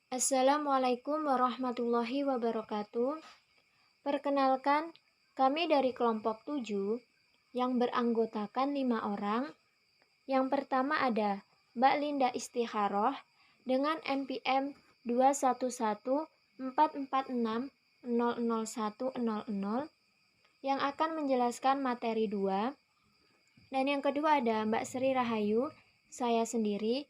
Assalamualaikum warahmatullahi wabarakatuh. Perkenalkan, kami dari kelompok 7 yang beranggotakan 5 orang. Yang pertama ada Mbak Linda Istikharoh dengan NPM 21144600100 yang akan menjelaskan materi 2. Dan yang kedua ada Mbak Sri Rahayu, saya sendiri,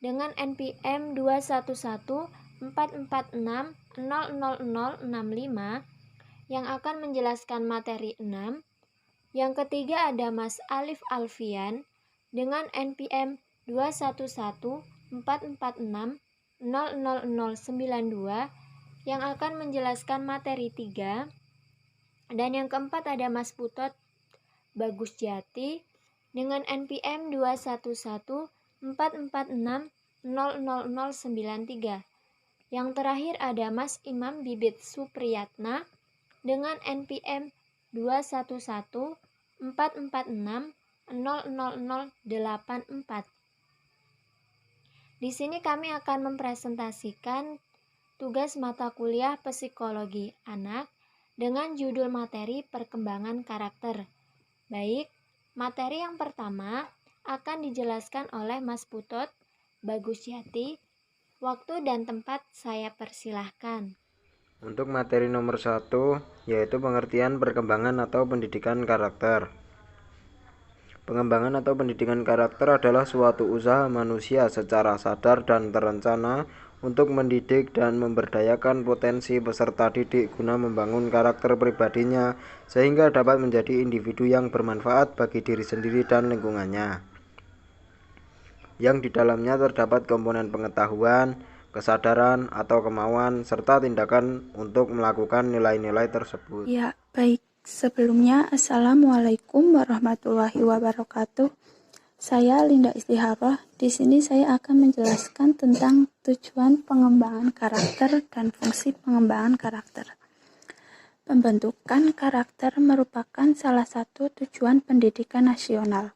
dengan NPM 21144600065 yang akan menjelaskan materi 6. Yang ketiga ada Mas Alif Alfian dengan NPM 21144600092 yang akan menjelaskan materi 3. Dan yang keempat ada Mas Putot Bagus Jati dengan NPM 21144600093. Yang terakhir ada Mas Imam Bibit Supriyatna dengan NPM 21144600084. Di sini kami akan mempresentasikan tugas mata kuliah Psikologi Anak dengan judul materi Perkembangan Karakter. Baik, materi yang pertama akan dijelaskan oleh Mas Putot Bagus Jati. Waktu dan tempat saya persilahkan. Untuk materi nomor 1, yaitu pengertian perkembangan atau pendidikan karakter. Pengembangan atau pendidikan karakter adalah suatu usaha manusia secara sadar dan terencana untuk mendidik dan memberdayakan potensi peserta didik guna membangun karakter pribadinya sehingga dapat menjadi individu yang bermanfaat bagi diri sendiri dan lingkungannya. Yang di dalamnya terdapat komponen pengetahuan, kesadaran atau kemauan, serta tindakan untuk melakukan nilai-nilai tersebut. Ya, baik. Sebelumnya, Assalamualaikum warahmatullahi wabarakatuh. Saya Linda Istikharoh. Di sini saya akan menjelaskan tentang tujuan pengembangan karakter dan fungsi pengembangan karakter. Pembentukan karakter merupakan salah satu tujuan pendidikan nasional.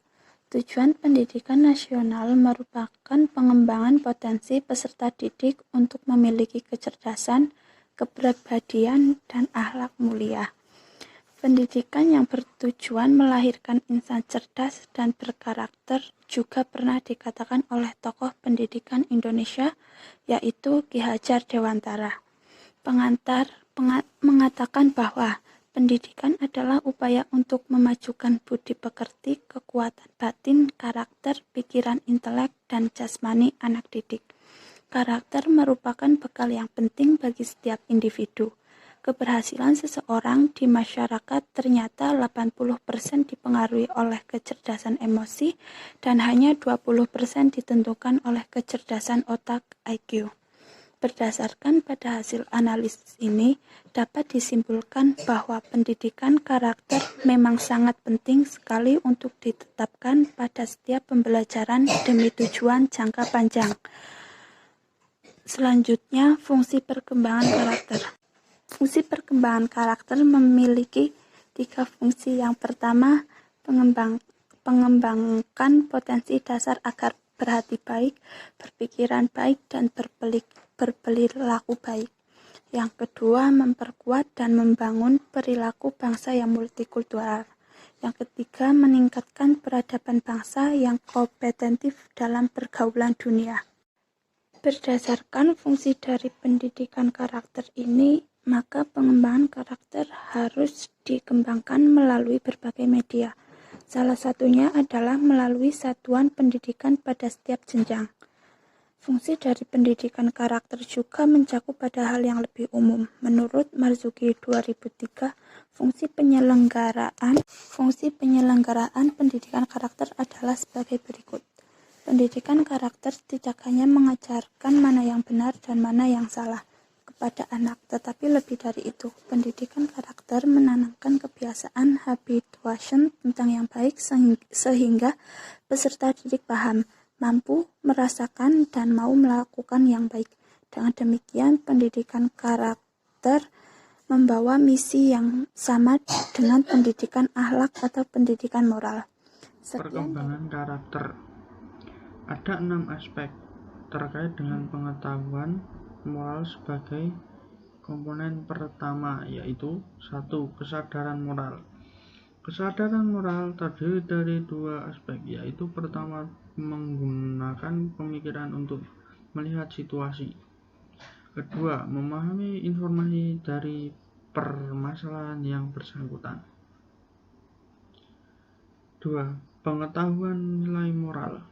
Tujuan pendidikan nasional merupakan pengembangan potensi peserta didik untuk memiliki kecerdasan, kepribadian, dan akhlak mulia. Pendidikan yang bertujuan melahirkan insan cerdas dan berkarakter juga pernah dikatakan oleh tokoh pendidikan Indonesia, yaitu Ki Hajar Dewantara. Pengantar mengatakan bahwa pendidikan adalah upaya untuk memajukan budi pekerti, kekuatan batin, karakter, pikiran, intelek, dan jasmani anak didik. Karakter merupakan bekal yang penting bagi setiap individu. Keberhasilan seseorang di masyarakat ternyata 80% dipengaruhi oleh kecerdasan emosi dan hanya 20% ditentukan oleh kecerdasan otak IQ. Berdasarkan pada hasil analisis ini, dapat disimpulkan bahwa pendidikan karakter memang sangat penting sekali untuk ditetapkan pada setiap pembelajaran demi tujuan jangka panjang. Selanjutnya, fungsi perkembangan karakter. Fungsi perkembangan karakter memiliki 3 fungsi. Yang pertama, mengembangkan potensi dasar agar berhati baik, berpikiran baik, dan berperilaku baik. Yang kedua, memperkuat dan membangun perilaku bangsa yang multikultural. Yang ketiga, meningkatkan peradaban bangsa yang kompetitif dalam pergaulan dunia. Berdasarkan fungsi dari pendidikan karakter ini, maka pengembangan karakter harus dikembangkan melalui berbagai media. Salah satunya adalah melalui satuan pendidikan pada setiap jenjang. Fungsi dari pendidikan karakter juga mencakup pada hal yang lebih umum. Menurut Marzuki 2003, fungsi penyelenggaraan pendidikan karakter adalah sebagai berikut. Pendidikan karakter tidak hanya mengajarkan mana yang benar dan mana yang salah kepada anak, tetapi lebih dari itu, pendidikan karakter menanamkan kebiasaan habituation tentang yang baik sehingga peserta didik paham, mampu merasakan dan mau melakukan yang baik. Dengan demikian, pendidikan karakter membawa misi yang sama dengan pendidikan akhlak atau pendidikan moral. Perkembangan karakter. Ada 6 aspek. terkait dengan pengetahuan moral sebagai komponen pertama, yaitu 1. Kesadaran moral. Kesadaran moral terdiri dari dua aspek, yaitu pertama, menggunakan pemikiran untuk melihat situasi. Kedua, memahami informasi dari permasalahan yang bersangkutan. 2. Pengetahuan nilai moral.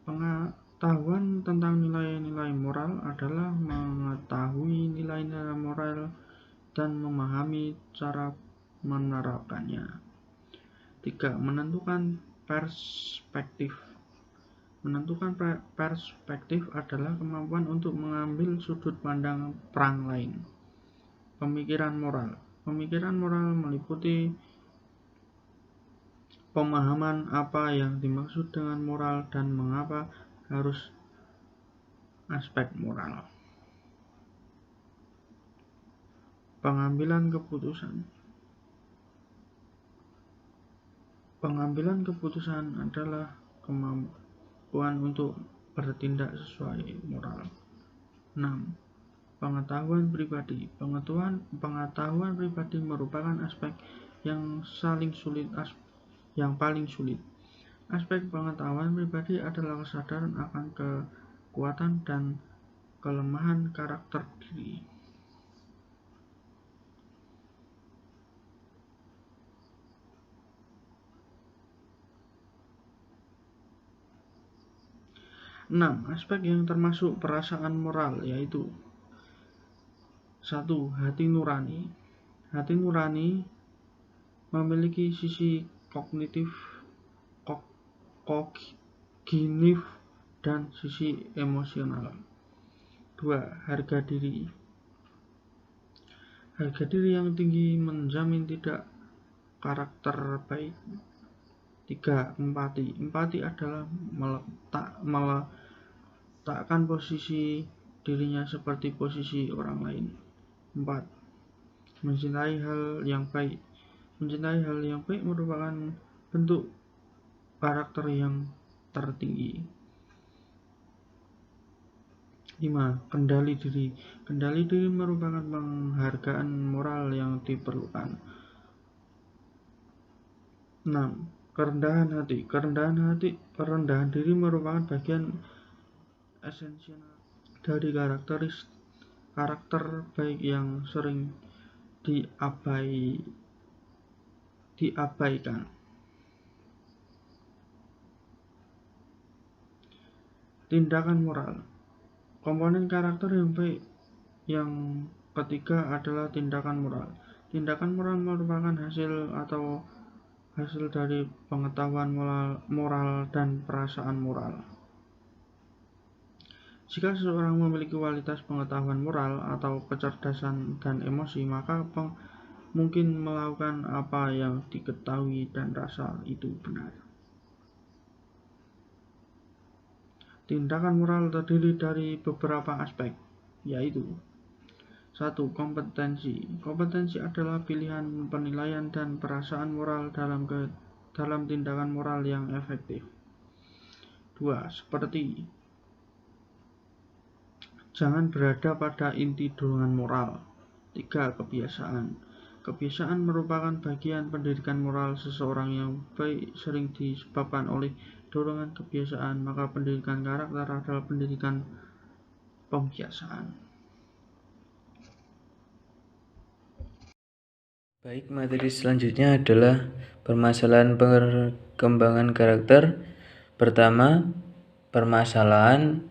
Pengetahuan tentang nilai-nilai moral adalah mengetahui nilai-nilai moral dan memahami cara menerapkannya. 3. Menentukan perspektif. Menentukan perspektif adalah kemampuan untuk mengambil sudut pandang orang lain. Pemikiran moral. Pemikiran moral meliputi pemahaman apa yang dimaksud dengan moral dan mengapa harus aspek moral. Pengambilan keputusan. Pengambilan keputusan adalah kemampuan untuk bertindak sesuai moral. 6. Pengetahuan pribadi. Pengetahuan pribadi merupakan aspek yang paling sulit. Aspek pengetahuan pribadi adalah kesadaran akan kekuatan dan kelemahan karakter diri. Aspek yang termasuk perasaan moral, yaitu 1. Hati nurani. Hati nurani memiliki sisi kognitif, dan sisi emosional. 2. Harga diri. Harga diri yang tinggi menjamin tidak karakter baik. 3. Empati. Empati adalah meletakkan posisi dirinya seperti posisi orang lain. 4. Mencintai hal yang baik. Mencintai hal yang baik merupakan bentuk karakter yang tertinggi. 5. Kendali diri. Kendali diri merupakan penghargaan moral yang diperlukan. 6. Kerendahan hati. Kerendahan diri merupakan bagian esensial dari karakter baik yang sering diabaikan. Tindakan moral. Komponen karakter yang baik yang ketiga adalah tindakan moral. Tindakan moral merupakan hasil dari pengetahuan moral dan perasaan moral. Jika seseorang memiliki kualitas pengetahuan moral atau kecerdasan dan emosi, maka mungkin melakukan apa yang diketahui dan rasa itu benar. Tindakan moral terdiri dari beberapa aspek, yaitu 1. Kompetensi. Kompetensi adalah pilihan, penilaian, dan perasaan moral dalam tindakan moral yang efektif. 2. Seperti jangan berada pada inti dorongan moral. 3. Kebiasaan. Kebiasaan merupakan bagian pendidikan moral seseorang yang baik sering disebabkan oleh dorongan kebiasaan, maka pendidikan karakter adalah pendidikan pembiasaan. Baik, materi selanjutnya adalah permasalahan perkembangan karakter. Pertama, permasalahan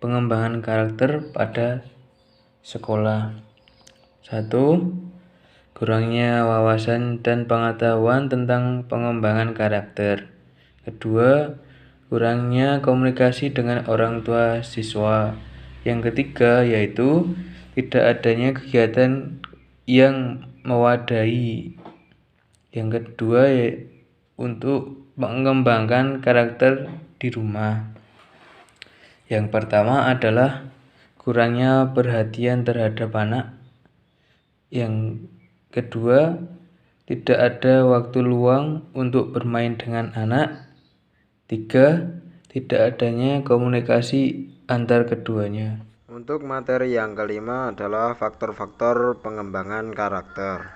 pengembangan karakter pada sekolah. 1. Kurangnya wawasan dan pengetahuan tentang pengembangan karakter. Kedua, kurangnya komunikasi dengan orang tua siswa. Yang ketiga yaitu tidak adanya kegiatan yang mewadahi. Yang kedua untuk mengembangkan karakter di rumah. Yang pertama adalah kurangnya perhatian terhadap anak. Yang kedua, tidak ada waktu luang untuk bermain dengan anak. 3. tidak adanya komunikasi antar keduanya. Untuk materi yang kelima adalah faktor-faktor pengembangan karakter.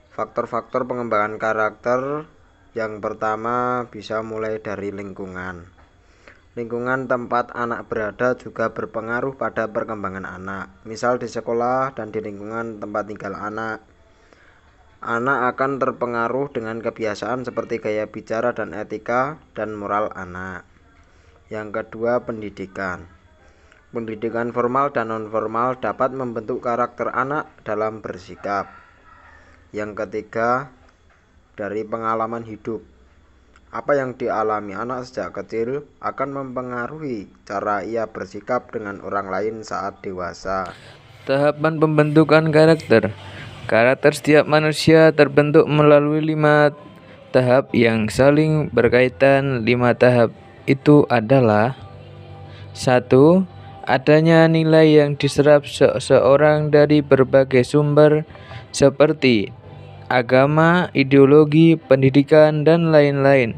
Faktor-faktor pengembangan karakter yang pertama bisa mulai dari lingkungan. Lingkungan tempat anak berada juga berpengaruh pada perkembangan anak. Misal di sekolah dan di lingkungan tempat tinggal anak. Anak akan terpengaruh dengan kebiasaan seperti gaya bicara dan etika dan moral anak. Yang kedua, pendidikan. Pendidikan formal dan non-formal dapat membentuk karakter anak dalam bersikap. Yang ketiga, dari pengalaman hidup. Apa yang dialami anak sejak kecil akan mempengaruhi cara ia bersikap dengan orang lain saat dewasa. Tahapan pembentukan karakter. Karakter setiap manusia terbentuk melalui 5 tahap yang saling berkaitan. 5 tahap itu adalah: 1. Adanya nilai yang diserap seseorang dari berbagai sumber seperti agama, ideologi, pendidikan, dan lain-lain.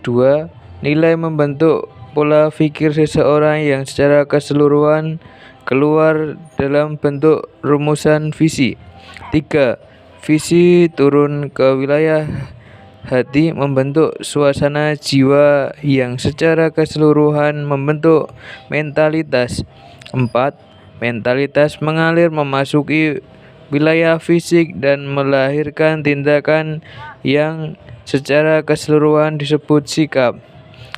2. Nilai membentuk pola pikir seseorang yang secara keseluruhan keluar dalam bentuk rumusan visi. 3. Visi turun ke wilayah hati membentuk suasana jiwa yang secara keseluruhan membentuk mentalitas. 4. Mentalitas mengalir memasuki wilayah fisik dan melahirkan tindakan yang secara keseluruhan disebut sikap.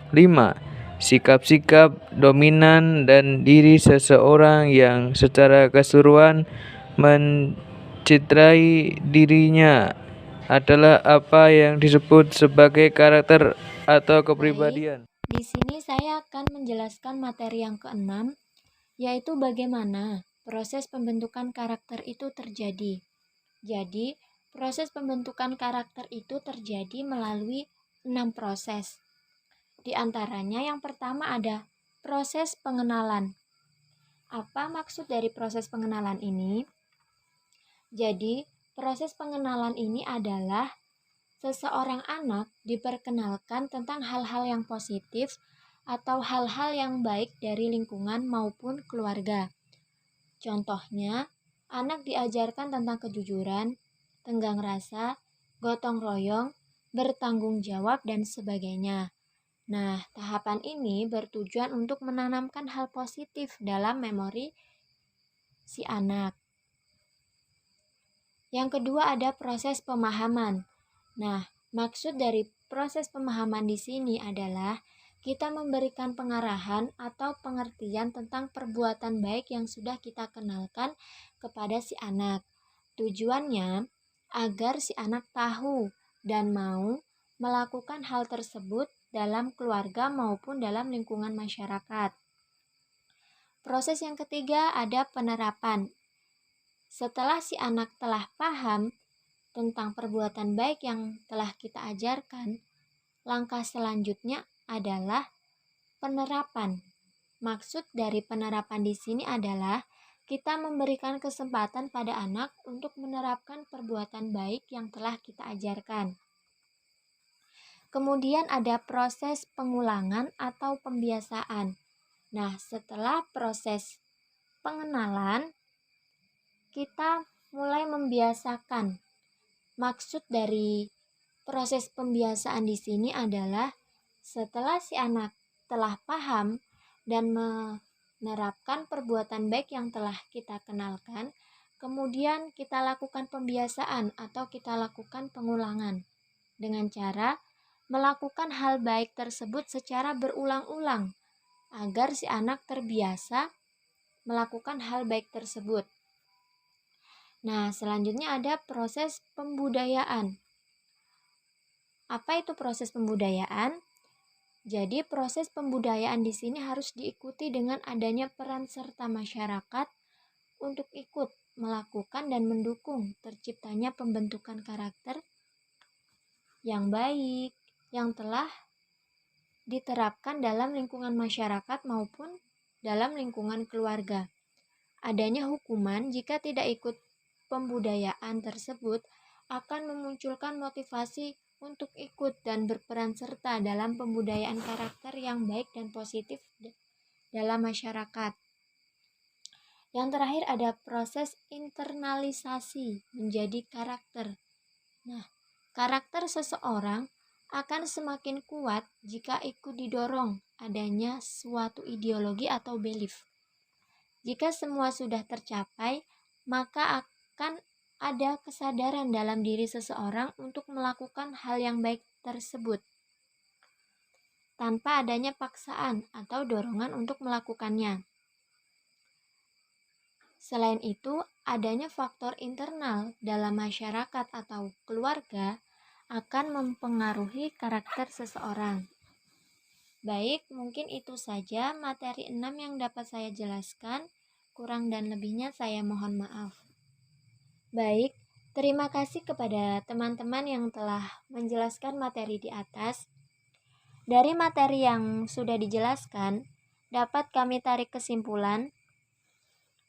5. Sikap-sikap dominan dan diri seseorang yang secara keseluruhan mencitrai dirinya adalah apa yang disebut sebagai karakter atau kepribadian. Di sini saya akan menjelaskan materi yang keenam, yaitu bagaimana proses pembentukan karakter itu terjadi. Jadi, proses pembentukan karakter itu terjadi melalui 6 proses. Di antaranya yang pertama ada proses pengenalan. Apa maksud dari proses pengenalan ini? Jadi, proses pengenalan ini adalah seseorang anak diperkenalkan tentang hal-hal yang positif atau hal-hal yang baik dari lingkungan maupun keluarga. Contohnya, anak diajarkan tentang kejujuran, tenggang rasa, gotong royong, bertanggung jawab, dan sebagainya. Nah, tahapan ini bertujuan untuk menanamkan hal positif dalam memori si anak. Yang kedua ada proses pemahaman. Nah, maksud dari proses pemahaman di sini adalah kita memberikan pengarahan atau pengertian tentang perbuatan baik yang sudah kita kenalkan kepada si anak. Tujuannya agar si anak tahu dan mau melakukan hal tersebut dalam keluarga maupun dalam lingkungan masyarakat. Proses yang ketiga ada penerapan. Setelah si anak telah paham tentang perbuatan baik yang telah kita ajarkan, langkah selanjutnya adalah penerapan. Maksud dari penerapan di sini adalah kita memberikan kesempatan pada anak untuk menerapkan perbuatan baik yang telah kita ajarkan. Kemudian ada proses pengulangan atau pembiasaan. Nah, setelah proses pengenalan, kita mulai membiasakan. Maksud dari proses pembiasaan di sini adalah setelah si anak telah paham dan menerapkan perbuatan baik yang telah kita kenalkan, kemudian kita lakukan pembiasaan atau kita lakukan pengulangan dengan cara melakukan hal baik tersebut secara berulang-ulang agar si anak terbiasa melakukan hal baik tersebut. Nah, selanjutnya ada proses pembudayaan. Apa itu proses pembudayaan? Jadi, proses pembudayaan di sini harus diikuti dengan adanya peran serta masyarakat untuk ikut melakukan dan mendukung terciptanya pembentukan karakter yang baik yang telah diterapkan dalam lingkungan masyarakat maupun dalam lingkungan keluarga. Adanya hukuman jika tidak ikut pembudayaan tersebut akan memunculkan motivasi untuk ikut dan berperan serta dalam pembudayaan karakter yang baik dan positif dalam masyarakat. Yang terakhir ada proses internalisasi menjadi karakter. Nah, karakter seseorang akan semakin kuat jika ikut didorong adanya suatu ideologi atau belief. Jika semua sudah tercapai, maka akan ada kesadaran dalam diri seseorang untuk melakukan hal yang baik tersebut, tanpa adanya paksaan atau dorongan untuk melakukannya. Selain itu, adanya faktor internal dalam masyarakat atau keluarga akan mempengaruhi karakter seseorang. Baik, mungkin itu saja materi 6 yang dapat saya jelaskan. Kurang dan lebihnya saya mohon maaf. Baik, terima kasih kepada teman-teman yang telah menjelaskan materi di atas. Dari materi yang sudah dijelaskan, dapat kami tarik kesimpulan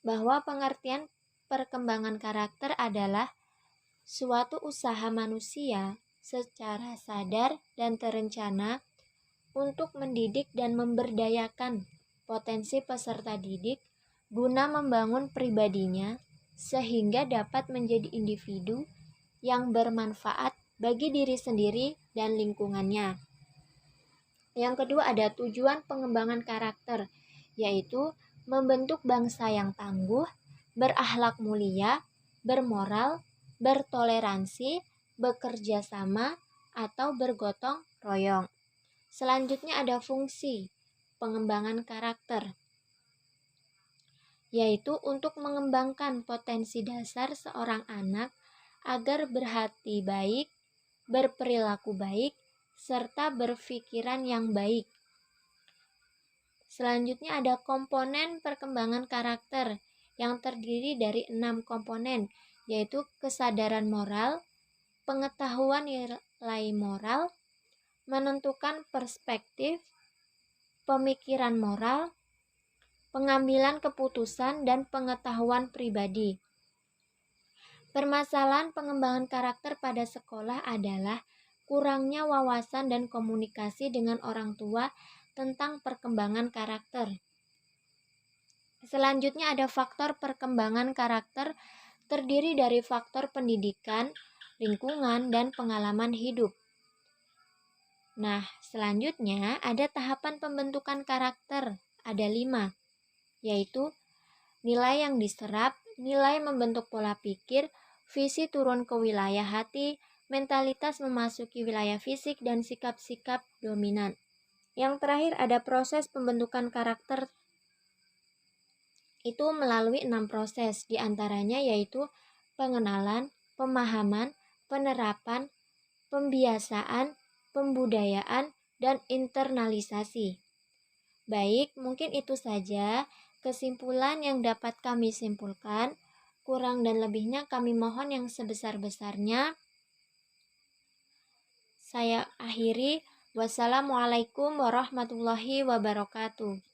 bahwa pengertian perkembangan karakter adalah suatu usaha manusia secara sadar dan terencana untuk mendidik dan memberdayakan potensi peserta didik guna membangun pribadinya sehingga dapat menjadi individu yang bermanfaat bagi diri sendiri dan lingkungannya. Yang kedua ada tujuan pengembangan karakter, yaitu membentuk bangsa yang tangguh, berakhlak mulia, bermoral, bertoleransi, bekerja sama, atau bergotong royong. Selanjutnya ada fungsi pengembangan karakter, yaitu untuk mengembangkan potensi dasar seorang anak agar berhati baik, berperilaku baik, serta berpikiran yang baik. Selanjutnya ada komponen perkembangan karakter yang terdiri dari 6 komponen, yaitu kesadaran moral, pengetahuan nilai moral, menentukan perspektif, pemikiran moral, pengambilan keputusan, dan pengetahuan pribadi. Permasalahan pengembangan karakter pada sekolah adalah kurangnya wawasan dan komunikasi dengan orang tua tentang perkembangan karakter. Selanjutnya ada faktor perkembangan karakter terdiri dari faktor pendidikan, lingkungan, dan pengalaman hidup. Nah, selanjutnya ada tahapan pembentukan karakter, ada 5, yaitu nilai yang diserap, nilai membentuk pola pikir, visi turun ke wilayah hati, mentalitas memasuki wilayah fisik, dan sikap-sikap dominan. Yang terakhir ada proses pembentukan karakter, itu melalui 6 proses, diantaranya yaitu pengenalan, pemahaman, penerapan, pembiasaan, pembudayaan, dan internalisasi. Baik, mungkin itu saja kesimpulan yang dapat kami simpulkan. Kurang dan lebihnya kami mohon yang sebesar-besarnya. Saya akhiri. Wassalamualaikum warahmatullahi wabarakatuh.